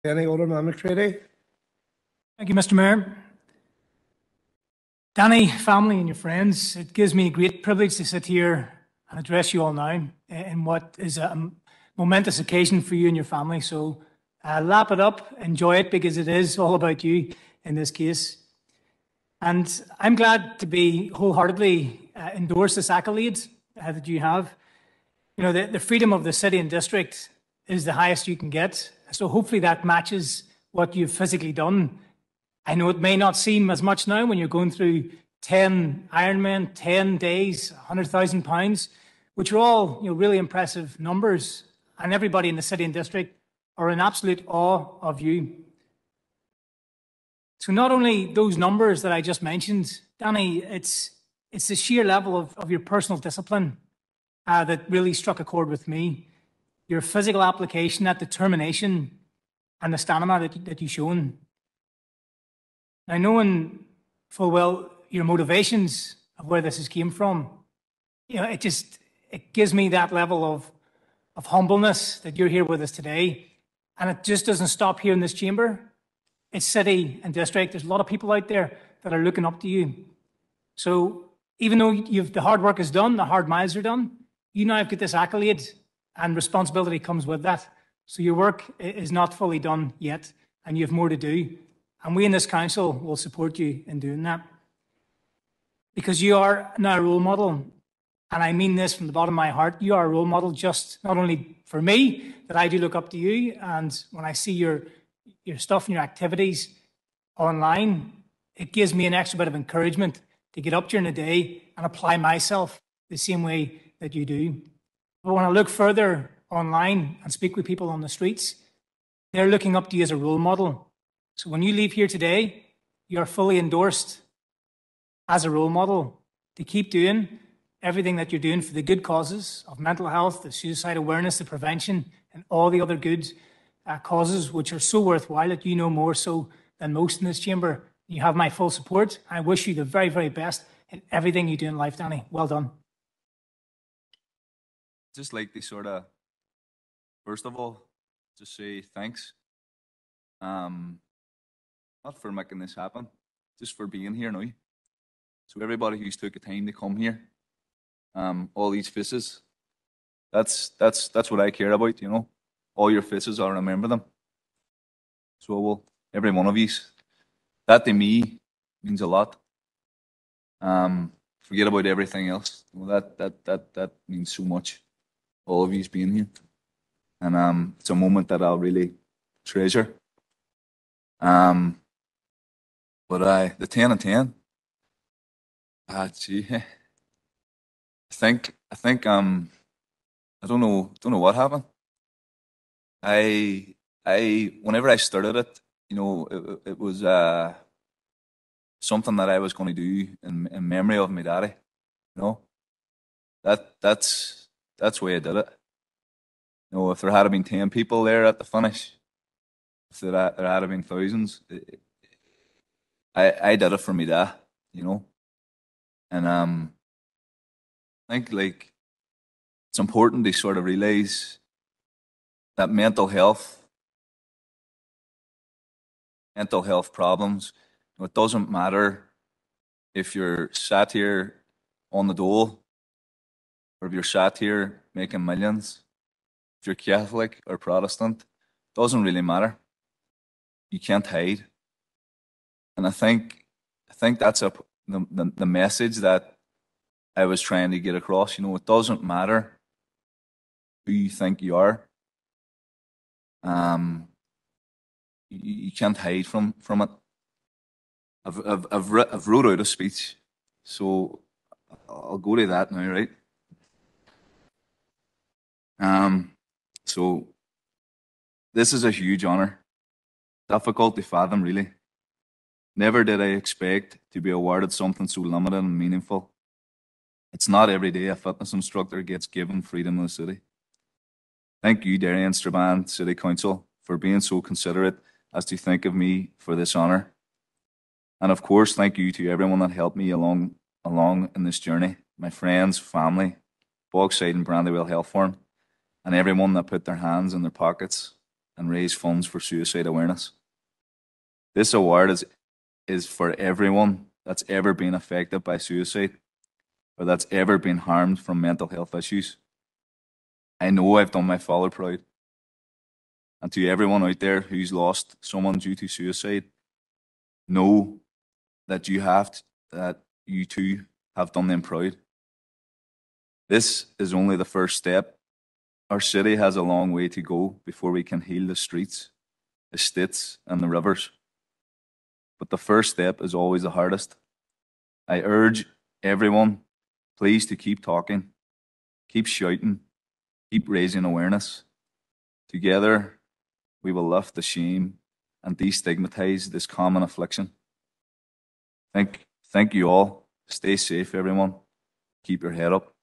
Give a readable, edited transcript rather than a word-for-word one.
Danny Quigley. Thank you, Mr. Mayor. Danny, family and your friends, it gives me a great privilege to sit here and address you all now in what is a momentous occasion for you and your family. So lap it up, enjoy it, because it is all about you in this case. And I'm glad to be wholeheartedly endorse this accolade that you have. You know, the freedom of the city and district is the highest you can get. So hopefully that matches what you've physically done. I know it may not seem as much now when you're going through 10 Ironman, 10 days, £100,000, which are all really impressive numbers. And everybody in the city and district are in absolute awe of you. So not only those numbers that I just mentioned, Danny, it's the sheer level of your personal discipline that really struck a chord with me. Your physical application, that determination, and the stamina that you've shown. Now, knowing full well your motivations of where this has came from, it gives me that level of humbleness that you're here with us today. And it just doesn't stop here in this chamber. It's city and district. There's a lot of people out there that are looking up to you. So even though the hard work is done, the hard miles are done, you now have got this accolade, and responsibility comes with that. So your work is not fully done yet, and you have more to do. And we in this council will support you in doing that. Because you are now a role model, and I mean this from the bottom of my heart. You are a role model just not only for me, that I do look up to you, and when I see your stuff and your activities online, it gives me an extra bit of encouragement to get up during the day and apply myself the same way that you do. But when I look further online and speak with people on the streets, they're looking up to you as a role model. So when you leave here today, you're fully endorsed as a role model to keep doing everything that you're doing for the good causes of mental health, the suicide awareness, the prevention, and all the other good causes which are so worthwhile that you know more so than most in this chamber. You have my full support. I wish you the very, very best in everything you do in life, Danny. Well done. Just like to sort of, first of all, just say thanks. Not for making this happen, just for being here now. So everybody who's took the time to come here, all these faces, that's what I care about, you know. All your faces, I'll remember them. So I will, every one of you. That to me means a lot. Forget about everything else. Well, that means so much. All of you being here, and it's a moment that I'll really treasure. But the 10 and 10. Gee, I think I don't know what happened. Whenever I started it, you know, it was something that I was going to do in memory of my daddy. You know, that's why I did it. You know, if there had been 10 people there at the finish, if there had been thousands, I did it for me dad, you know. And I think like it's important to sort of realize that mental health problems, you know, it doesn't matter if you're sat here on the dole or if you're sat here making millions, if you're Catholic or Protestant, doesn't really matter. You can't hide. And I think that's the message that I was trying to get across. You know, it doesn't matter who you think you are. You can't hide from it. I've wrote out a speech, so I'll go to that now, right? So this is a huge honor, difficult to fathom, really. Never did I expect to be awarded something so limited and meaningful. It's not every day a fitness instructor gets given freedom in the city. Thank you, Derry and Strabane City Council, for being so considerate as to think of me for this honor. And of course, thank you to everyone that helped me along in this journey, my friends, family, Bogside and Brandywell Health Forum, and everyone that put their hands in their pockets and raise funds for suicide awareness. This award is for everyone that's ever been affected by suicide or that's ever been harmed from mental health issues. I know I've done my father proud. And to everyone out there who's lost someone due to suicide, know that you too have done them proud. This is only the first step. Our city has a long way to go before we can heal the streets, the estates, and the rivers. But the first step is always the hardest. I urge everyone, please, to keep talking, keep shouting, keep raising awareness. Together, we will lift the shame and destigmatize this common affliction. Thank you all. Stay safe, everyone. Keep your head up.